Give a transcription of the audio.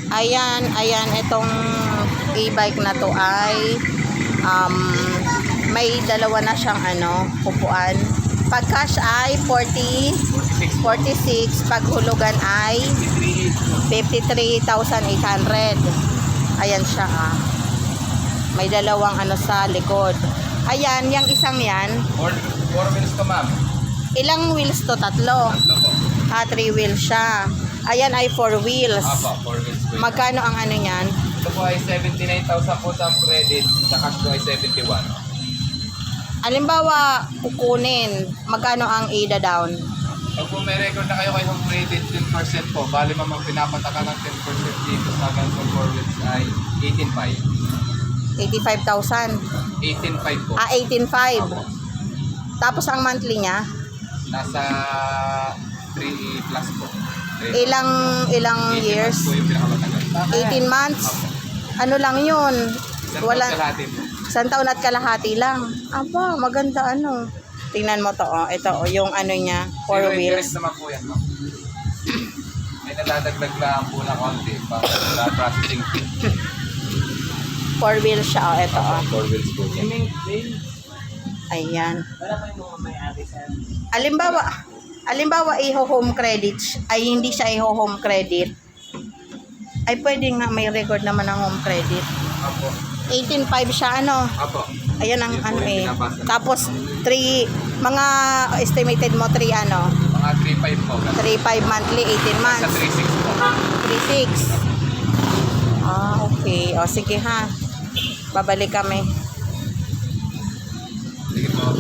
Ayan, itong e-bike na to ay may dalawa na siyang upuan. Pag cash ay 46, pag hulugan ay 53,800. Ayan siya May dalawang sa likod. Ayan, yung isang yan. 4 wheels to, ma'am. Ilang wheels to? Tatlo. 3 wheels siya. Ayan ay 4 wheels. Apo, 4 wheels. Magkano ang niyan? Ito po ay 79,000 po sa credit. Sa cash po ay 71. Halimbawa, kukunin, magkano ang ida-down? Pag po may record na kayo kay home credit, 10% po. Bali mamang pinapataka ng 10% dito sa ganito 4 wheels ay 85,000. 18,500 po. 18,500. Apo. Tapos ang monthly niya, Nasa 3 plus po. ilang 18 years? months po yung pinakamatagal. 18 months? Ano lang yun? Wala. Isang taon at kalahati lang. Aba, maganda Tingnan mo to, ito yung niya, 4 wheels. naman po yan, no? May nadadagdag lang po na konti para sa processing fee. 4 wheels siya, ito 4 wheels po yan. Ayan. Alimbawa i-home credit ay hindi siya i-home credit. Ay pwede nga may record naman ng home credit. Apo. 18,500 siya Apo. Ayan ang Yun po yung pinabasa. Tapos 3 mga estimated mo 3 Mga 3,500 po. 3,500 monthly, 18 months. Sa 3,600 po. 3,600. Okay. O sige ha. Babalik kami. Sige po.